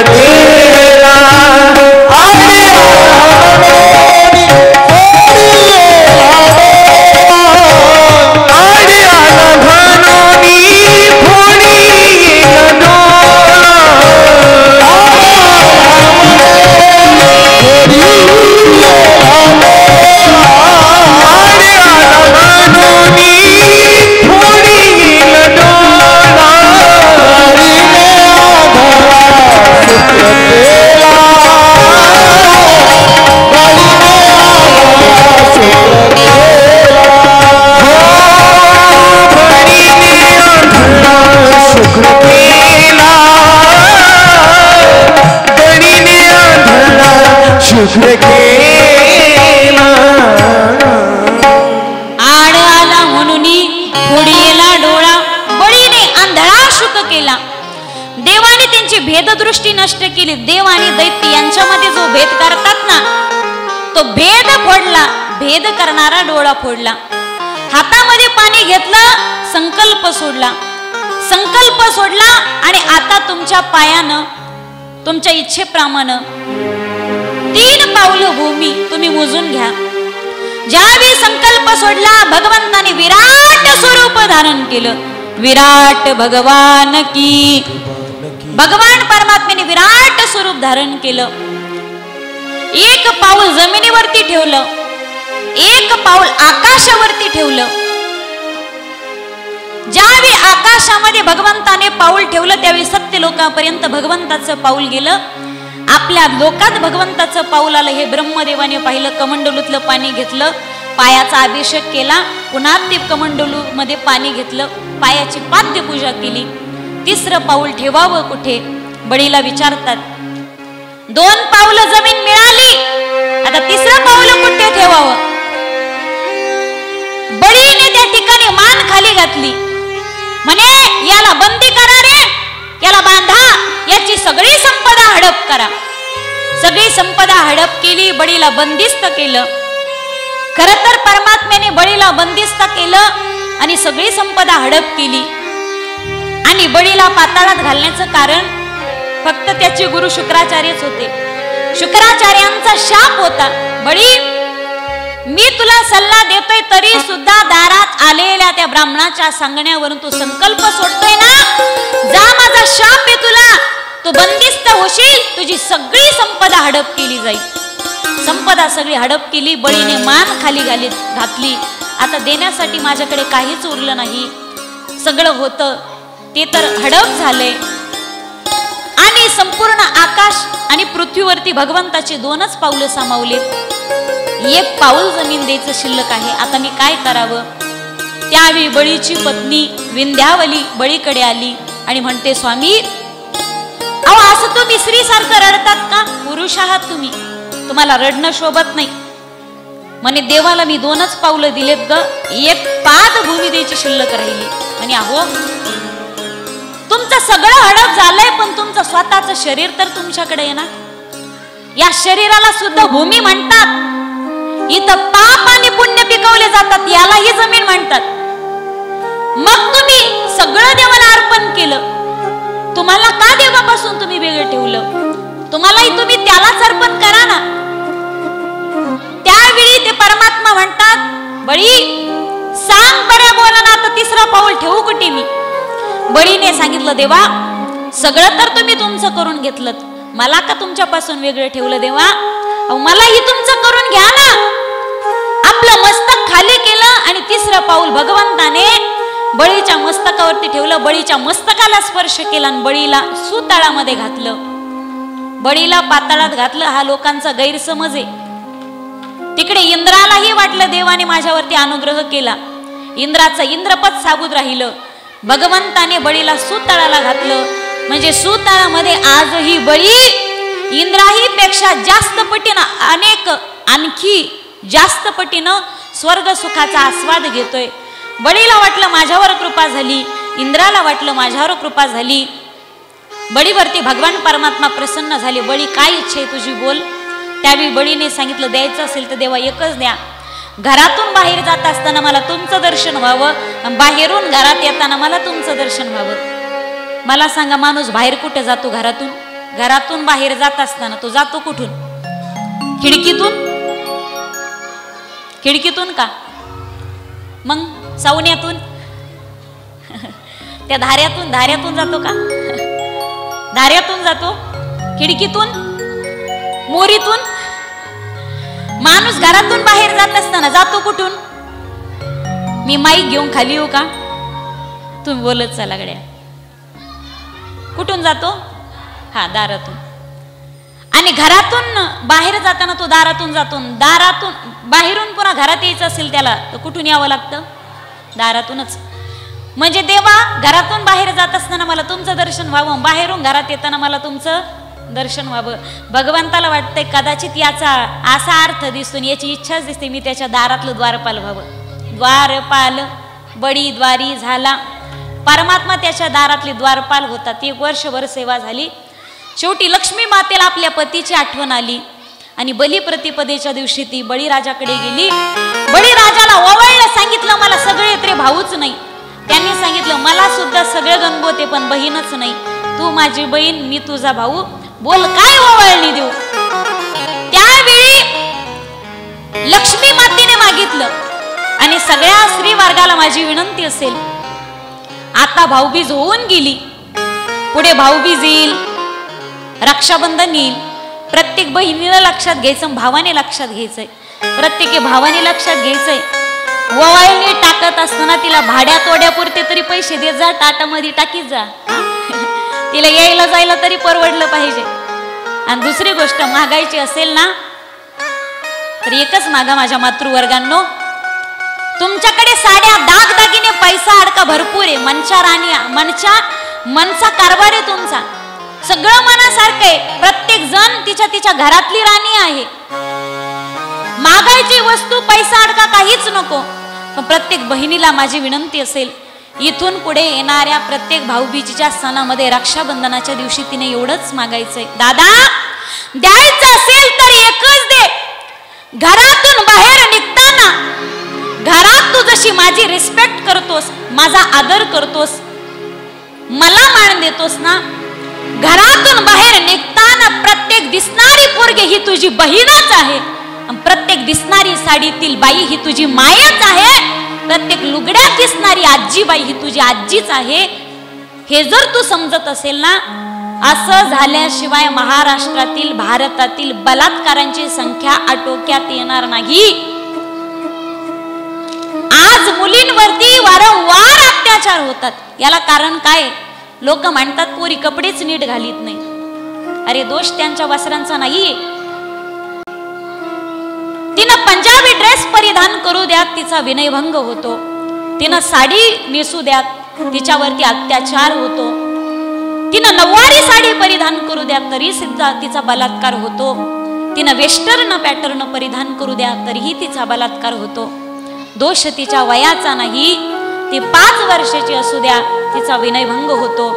केला. बळीने आंधळा शुक केला. आड आला म्हणून फोडीला डोळा. बळीने आंधळा शुक केला. देवाने त्यांची भेददृष्टी नष्ट केली. देव आणि दैत्य यांच्यामध्ये जो भेद करतात ना तो भेद फोडला. भेद करणारा डोळा फोडला. हातामध्ये पाणी घेतलं, संकल्प सोडला. संकल्प सोडला आणि आता तुमच्या पायानं तुमच्या इच्छेप्रमाणे 3 पावलं भूमी तुम्ही मोजून घ्या. ज्यावेळी संकल्प सोडला भगवंताने विराट स्वरूप धारण केलं. विराट भगवान की. भगवान परमात्म्याने विराट स्वरूप धारण केलं. एक पाऊल जमिनीवरती ठेवलं, एक पाऊल आकाशावरती ठेवलं. ज्यावेळी आकाशामध्ये भगवंताने पाऊल ठेवलं त्यावेळी सत्य लोकांपर्यंत भगवंताचं पाऊल गेलं. आपल्या लोकात भगवंताचं पाऊल आलं हे ब्रह्मदेवाने पाहिलं. कमंडलूतलं पाणी घेतलं, पायाचा अभिषेक केला. पुन्हा ते कमंडलू मध्ये पाणी घेतलं, पायाची पाद्य पूजा केली. 3रं पाऊल ठेवावं कुठे? बळीला विचारतात. 2 पावलं जमीन मिळाली, आता 3रं पाऊल कुठे ठेवावं? बळीने त्या ठिकाणी मान खाली घातली. म्हणे याला बंदी करा रे, याला बांधा, याची सगळी संपदा हडप करा. सगळी संपदा हडप केली. बळीला बंदिस्त केलं. खरं तर परमात्म्याने बळीला बंदिस्त केलं आणि सगळी संपदा हडप केली. आणि बळीला पाताळात घालण्याचं कारण फक्त त्याचे गुरु शुक्राचार्यच होते. शुक्राचार्यांचा शाप होता. बळी, मी तुला सल्ला देतोय तरी सुद्धा दारात आलेल्या त्या ब्राह्मणाच्या सांगण्यावरून तू संकल्प सोडतोय ना. जा, माझा शाप आहे तुला. तू बंदिस्त होशील, तुझी सगळी संपदा हडप केली जाईल. संपदा सगळी हडप केली. बळीने मान खाली घातली. आता देण्यासाठी माझ्याकडे काहीच उरलं नाही. सगळं होतं ते तर हडप झाले. आणि संपूर्ण आकाश आणि पृथ्वीवरती भगवंताचे 2च पाऊलं सामावलेत. 1 पाऊल जमीन द्यायचं शिल्लक आहे. आता मी काय करावं? त्यावेळी बळीची पत्नी विंध्यावली बळीकडे आली आणि म्हणते, स्वामी, अहो असं तुम्ही स्त्री सारखं रडतात का? पुरुष आहात तुम्ही, तुम्हाला रडणं शोभत नाही. म्हणे देवाला मी 2च पावलं दिलेत ग, 1 पाद भूमी द्यायची शिल्लक राहिली. म्हणे अहो तुमचं सगळं हडप झालंय पण तुमचं स्वतःचं शरीर तर तुमच्याकडे आहे ना. या शरीराला सुद्धा भूमी म्हणतात. इथं पाप आणि पुण्य पिकवले जातात, यालाही जमीन म्हणतात. मग तुम्ही सगळं देवाला अर्पण केलं, तुम्हाला का देवापासून तुम्ही वेगळं ठेवलं? तुम्हालाही तुम्ही त्यालाच अर्पण करा ना. त्यावेळी ते परमात्मा म्हणतात, बळी सांग बरं, बोला ना, आता 3रं पाऊल ठेवू कुठे मी? बळीने सांगितलं, देवा सगळं तर तुम्ही तुमचं करून घेतलं, मला का तुमच्यापासून वेगळं ठेवलं देवा? अहो मलाही तुमचं करून घ्या ना. आपलं मस्तक खाली केलं आणि 3रं पाऊल भगवंताने बळीच्या मस्तकावरती ठेवलं, बळीच्या मस्तकाला स्पर्श केला आणि बळीला सुतळामध्ये घातलं. बळीला पाताळात घातलं हा लोकांचा गैरसमज आहे. तिकडे इंद्रालाही वाटलं देवाने माझ्यावरती अनुग्रह केला, इंद्राचं इंद्रपद साबूत राहिलं. भगवंताने बळीला सुतळाला घातलं, म्हणजे सुतळामध्ये आजही बळी इंद्राही पेक्षा जास्त पटीनं आणखी जास्त पटीनं स्वर्ग सुखाचा आस्वाद घेतोय. बळीला वाटलं माझ्यावर कृपा झाली, इंद्राला वाटलं माझ्यावर कृपा झाली. बळीवरती भगवान परमात्मा प्रसन्न झाले. बळी काय इच्छा आहे तुझी बोल. त्यावेळी बळीने सांगितलं द्यायचं असेल तर देवा एकच द्या, घरातून बाहेर जात असताना मला तुमचं दर्शन व्हावं, बाहेरून घरात येताना मला तुमचं दर्शन व्हावं. मला सांगा माणूस बाहेर कुठे जातो? घरातून. घरातून बाहेर जात असताना तो जातो कुठून? खिडकीतून. खिडकीतून का मग सावण्यातून त्या धाऱ्यातून जातो का? धाऱ्यातून जातो, खिडकीतून, मोरीतून. माणूस घरातून बाहेर जात असताना जातो कुठून? मी माईक घेऊन खाली येऊ का? तुम्ही बोलत चला गड्या. कुठून जातो? हा, दारातून. आणि घरातून बाहेर जाताना तो दारातून जातो. दारातून बाहेरून पुन्हा घरात यायचं असेल त्याला तर कुठून यावं लागतं? दारातूनच. म्हणजे देवा घरातून बाहेर जात असताना मला तुमचं दर्शन व्हावं, बाहेरून घरात येताना मला तुमचं दर्शन व्हावं. भगवंताला वाटतंय कदाचित याचा असा अर्थ दिसून याची इच्छाच दिसते मी त्याच्या दारातलं द्वारपाल व्हावं. द्वारपाल बडी द्वारी झाला. परमात्मा त्याच्या दारातले द्वारपाल होतात. 1 वर्षभर सेवा झाली. शेवटी लक्ष्मी मातेला आपल्या पतीची आठवण आली आणि बलिप्रतिपदेच्या दिवशी ती बळीराजाकडे गेली. बळीराजाला ओवाळलं, सांगितलं मला सगळे येत्रे भाऊच नाही. त्यांनी सांगितलं मला सुद्धा सगळे गणगोते पण बहीणच नाही. तू माझी बहीण, मी तुझा भाऊ, बोल काय ओवाळणी देऊ. त्यावेळी लक्ष्मी मातेने मागितलं आणि सगळ्या स्त्री वर्गाला माझी विनंती असेल, आता भाऊबीज होऊन गेली, पुढे भाऊबीज येईल, रक्षाबंधन येईल. प्रत्येक बहिणीला लक्षात घ्यायचं, भावाने लक्षात घ्यायचंय, प्रत्येकी भावाने लक्षात घ्यायचंय. ओवाळणी टाकत असताना तिला भाड्या तोड्यापुरते तरी पैसे देत जा, टाटामध्ये टाकीत जा. तिला यायला जायला तरी परवडलं पाहिजे. आणि दुसरी गोष्ट मागायची असेल ना तर एकच मागा माझ्या मातृवर्गांनो, तुमच्याकडे साड्या दागदागिने पैसा अडका भरपूर आहे, मनच्या राणी मनचा कारभार आहे तुमचा, सगळं मनासारखं आहे. प्रत्येक जण तिच्या घरातली राणी आहे. मागायची वस्तू पैसा अडका काहीच नको. पण प्रत्येक बहिणीला माझी विनंती असेल, इथून पुढे येणाऱ्या प्रत्येक भाऊबीजीच्या सणामध्ये रक्षाबंधनाच्या दिवशी तिने एवढंच मागायचंय, दादा द्यायचं असेल तर एकच दे. घरातून बाहेर निघताना घरात तू जशी माझी रिस्पेक्ट करतोस, माझा आदर करतोस, मला मान देतोस ना, घरातून बाहेर निघताना प्रत्येक दिसणारी पोरगी ही तुझी बहीणच आहे. प्रत्येक दिसणारी साडीतील बाई ही तुझी मायच आहे. प्रत्येक लुगड्यात दिसणारी आजीबाई ही तुझी आजीच आहे. हे जर तू समजत असेल ना, असं झाल्याशिवाय महाराष्ट्रातील भारतातील बलात्कारांची संख्या आटोक्यात येणार नाही. आज मुलींवरती वारंवार अत्याचार होतात. याला कारण काय? लोक म्हणतात पोरी कपडेच नीट घालीत नाही. अरे दोष त्यांच्या वस्त्रांचा नाहीये. तिनं पंजाबी ड्रेस परिधान करू द्यात, तिचा विनयभंग होतो. तिनं साडी नेसू द्यात, तिच्यावरती अत्याचार होतो. तिनं नऊवारी साडी परिधान करू द्या तरी सुद्धा तिचा बलात्कार होतो. तिनं वेस्टर्न पॅटर्न परिधान करू द्या तरीही तिचा बलात्कार होतो. दोष तिच्या वयाचा नाही. ती 5 वर्षाची असू द्या तिचा विनयभंग होतो.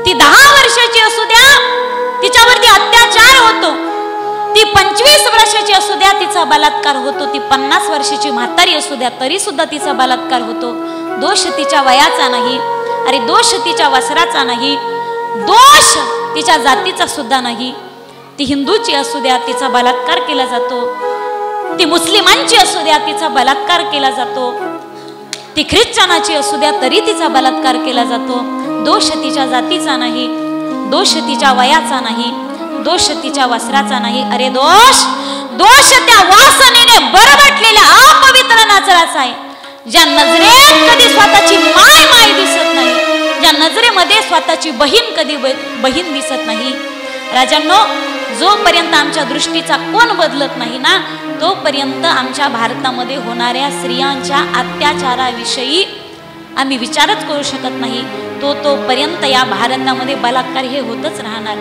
ती 10 वर्षाची असू द्या तिच्यावरती अत्याचार होतो. ती 25 वर्षाची असू द्या तिचा बलात्कार होतो. ती 50 वर्षाची म्हातारी असू द्या तरी सुद्धा तिचा बलात्कार होतो. दोष तिच्या वयाचा नाही. अरे दोष तिच्या वस्त्राचा नाही. दोष तिच्या जातीचा सुद्धा नाही. ती हिंदूची असू द्या तिचा बलात्कार केला जातो. ती मुस्लिमांची असू द्या तिचा बलात्कार केला जातो. ती ख्रिश्चनाची असू द्या तरी तिचा बलात्कार केला जातो. दोष तिच्या जातीचा नाही. दोष तिच्या वयाचा नाही. दोष तिच्या वस्त्राचा नाही. अरे दोष त्या वासनेने बरबटलेल्या अपवित्र नाचराचा आहे. ज्या नजरेत कधी स्वतःची माय दिसत नाही, ज्या नजरेमध्ये स्वतःची बहीण कधी बहीण दिसत नाही, राजांनो, जोपर्यंत आमच्या दृष्टीचा कोण बदलत नाही ना, तोपर्यंत आमच्या भारतामध्ये होणाऱ्या स्त्रियांच्या अत्याचाराविषयी आम्ही विचारच करू शकत नाही. तोपर्यंत या भारतामध्ये बलात्कार हे होतच राहणार.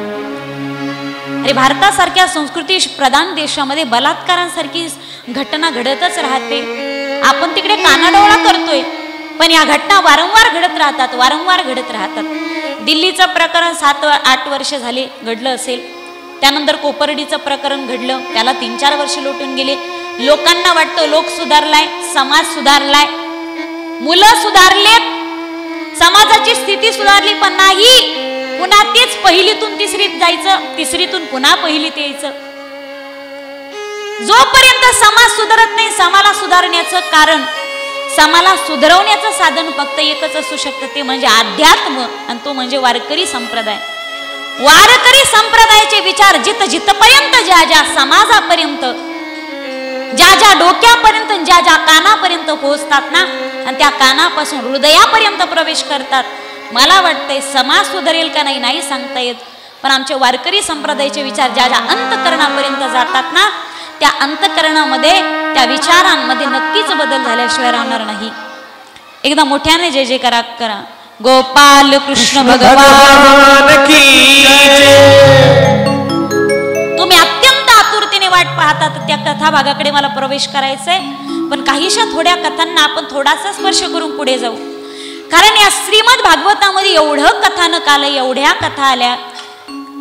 अरे, भारतासारख्या संस्कृती प्रधान देशामध्ये बलात्कारांसारखी घटना घडतच राहते. आपण तिकडे कानाडोळा करतोय, पण या घटना वारंवार घडत राहतात. दिल्लीचं प्रकरण 7-8 वर्ष झाले घडलं असेल. त्यानंतर कोपर्डीचं प्रकरण घडलं, त्याला 3-4 वर्ष लोटून गेले. लोकांना वाटतं लोक सुधारलाय, समाज सुधारलाय, मुलं सुधारलेत, समाजाची स्थिती सुधारली, पण नाही. पुन्हा तेच पहिलीतून तिसरीत जायचं, तिसरीतून पुन्हा पहिलीत यायचं. जोपर्यंत समाज सुधारत नाही, समाजाला सुधारण्याचं कारण, समाजाला सुधारवण्याचं साधन फक्त एकच असू शकतं, ते म्हणजे अध्यात्म, आणि तो म्हणजे वारकरी संप्रदाय. वारकरी संप्रदायाचे विचार जिथपर्यंत, ज्या समाजापर्यंत, ज्या डोक्यापर्यंत, ज्या कानापर्यंत पोहोचतात ना, आणि त्या कानापासून हृदयापर्यंत प्रवेश करतात, मला वाटतंय समाज सुधारेल का नाही सांगता येत, पण आमचे वारकरी संप्रदायाचे विचार ज्या अंतःकरणापर्यंत जातात ना, त्या अंतःकरणामध्ये, त्या विचारांमध्ये नक्कीच बदल झाल्याशिवाय राहणार नाही. एकदा मोठ्याने जय जयकार करा. गोपाल कृष्ण भगवान की जय. तुम्ही अत्यंत आतुरतेने वाट पाहतात त्या कथा भागाकडे मला प्रवेश करायचंय, पण काहीशा थोड्या कथांना आपण थोडासा स्पर्श करून पुढे जाऊ. कारण या श्रीमद भागवतामध्ये एवढं कथानक आलं, एवढ्या कथा आल्या,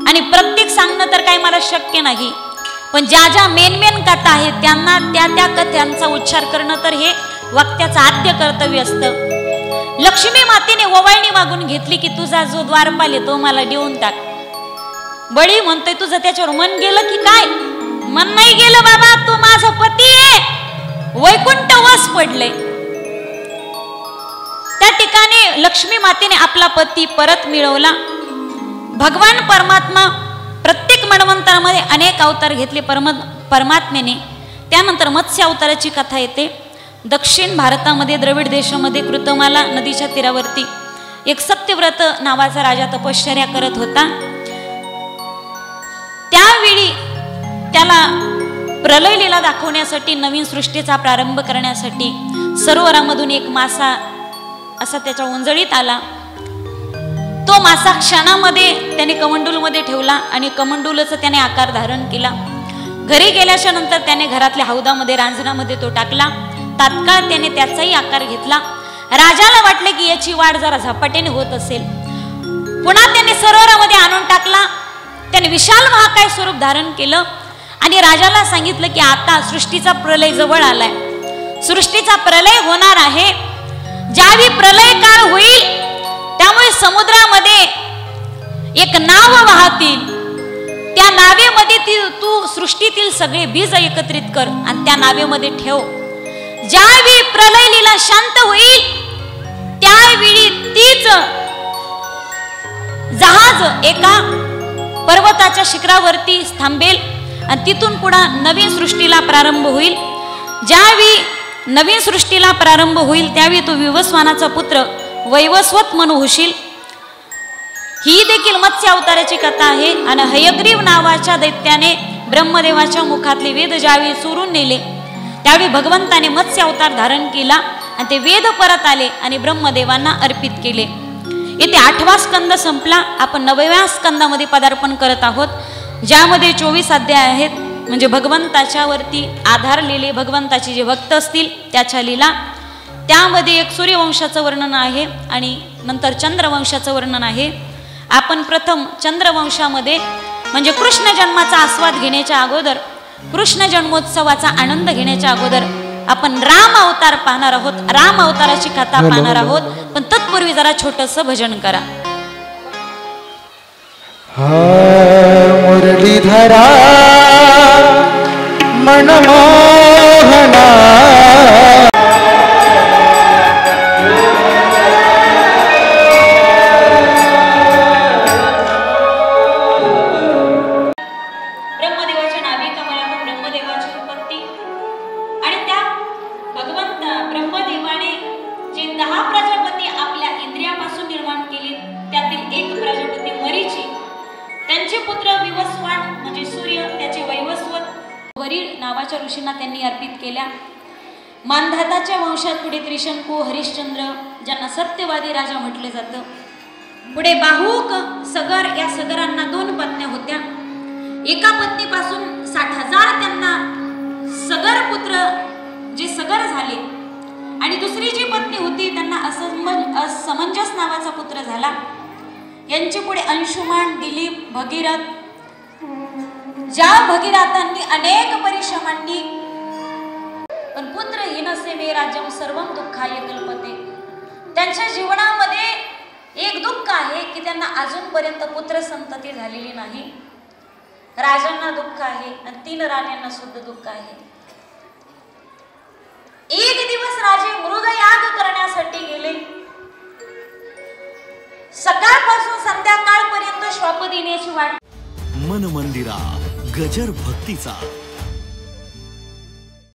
आणि प्रत्येक सांगणं तर काही मला शक्य नाही, पण ज्या मेन कथा आहेत त्यांना त्या कथांचा उच्चार करणं तर हे वक्त्याचं आद्य कर्तव्य असतं. लक्ष्मी मातेने ओवाळणी मागून घेतली की तुझा जो द्वारपाल आहे तो मला देऊन टाक. बळी म्हणतोय तुझं त्याच्यावर मन गेलं की काय? मन नाही गेलं बाबा, तू माझा पती आहे, वैकुंठ वास पडले. त्या ठिकाणी लक्ष्मी मातेने आपला पती परत मिळवला. भगवान परमात्मा प्रत्येक मन्वंतरामध्ये अनेक अवतार घेतले परमात्मेने. त्यानंतर मत्स्य अवताराची कथा येते. दक्षिण भारतामध्ये द्रविड देशामध्ये कृतमाला नदीच्या तीरावरती एक सत्यव्रत नावाचा राजा तपश्चर्या करत होता. त्यावेळी त्याला प्रलय लीला दाखवण्यासाठी, नवीन सृष्टीचा प्रारंभ करण्यासाठी सरोवरामधून एक मासा असा त्याच्या उंजळीत आला. तो मासा क्षणामध्ये त्याने कमंडूलमध्ये ठेवला आणि कमंडूलचा त्याने आकार धारण केला. घरी गेल्याच्या नंतर त्याने घरातल्या हौदामध्ये, रांजणामध्ये तो टाकला. तात्काळ त्याने त्याचाही आकार घेतला. राजाला वाटले की याची वाढ जरा झपाट्याने होत असेल. पुन्हा त्याने सरोवरामध्ये आणून टाकला. त्याने विशाल महाकाय स्वरूप धारण केलं आणि राजाला सांगितलं की आता सृष्टीचा प्रलय जवळ आलाय, सृष्टीचा प्रलय होणार आहे. ज्यावेळी प्रलय काळ होईल त्यामुळे समुद्रामध्ये एक नाव वाहतील. त्या नावेमध्ये तू सृष्टीतील सगळे बीज एकत्रित कर आणि त्या नावेमध्ये ठेव. ज्यावेळी प्रलय लीला शांत होईल त्यावेळी तीच जहाज एका पर्वताच्या शिखरावरती थांबेल आणि तिथून पुढे नवीन सृष्टीला प्रारंभ होईल. ज्यावेळी नवीन सृष्टीला प्रारंभ होईल त्यावेळी तू विवस्वानाचा पुत्र वैवस्वत म्हणून होशील. ही देखील मत्स्य अवताराची कथा आहे. आणि हयग्रीव नावाच्या दैत्याने ब्रह्मदेवाच्या मुखातले वेद ज्यावेळी चोरून नेले त्यावेळी भगवंताने मत्स्य अवतार धारण केला आणि ते वेद परत आले आणि ब्रह्मदेवांना अर्पित केले. येथे 8वा स्कंद संपला. आपण 9व्या स्कंदामध्ये पदार्पण करत आहोत, ज्यामध्ये 24 अध्याय आहेत. म्हणजे भगवंताच्या वरती आधारलेले भगवंताचे जे भक्त असतील त्याच्या लीला. त्यामध्ये एक सूर्यवंशाचं वर्णन आहे आणि नंतर चंद्रवंशाचं वर्णन आहे. आपण प्रथम चंद्रवंशामध्ये म्हणजे कृष्ण जन्माचा आस्वाद घेण्याच्या अगोदर, कृष्ण जन्मोत्सवाचा आनंद घेण्याच्या अगोदर आपण राम अवतार पाहणार आहोत. राम अवताराची कथा पाहणार आहोत, पण तत्पूर्वी जरा छोटंसं भजन करा. मुरलीधरा मनमोहना ब्रह्मदेवाच्या नाभी कमलातून ब्रह्मदेवाची उत्पत्ती आणि त्या भगवंत ब्रह्मदेवाने नावाच्या ऋषींना त्यांनी अर्पित केल्या. मानधाताच्या वंशात पुढे त्रिशंकू, हरिश्चंद्र, ज्यांना सत्यवादी राजा म्हटले जातं. पुढे बाहुक, सगर, या सगरांना 2 पत्न्या होत्या. एका पत्नीपासून 60,000 त्यांना सगर पुत्र जे सगर झाले, आणि दुसरी जी पत्नी होती त्यांना असमंजस नावाचा पुत्र झाला. यांचे पुढे अंशुमान, दिलीप, भगीरथ, ज्या भगीरथांनी अनेक परिश्रमांनी पण पुत्रहीनसे मे राज्यम सर्वम दुःखाय कल्पते. त्यांच्या जीवनामध्ये एक दुःख आहे की त्यांना अजूनपर्यंत पुत्र संतती झालेली नाही. राजांना दुःख आहे आणि 3 राण्यांना सुद्धा दुःख आहे. एक दिवस राजे मृगयाग करण्यासाठी गेले. सकाळपासून संध्याकाळपर्यंत श्वाप देण्याची वाट. मन मंदिरा गजर भक्तीचा.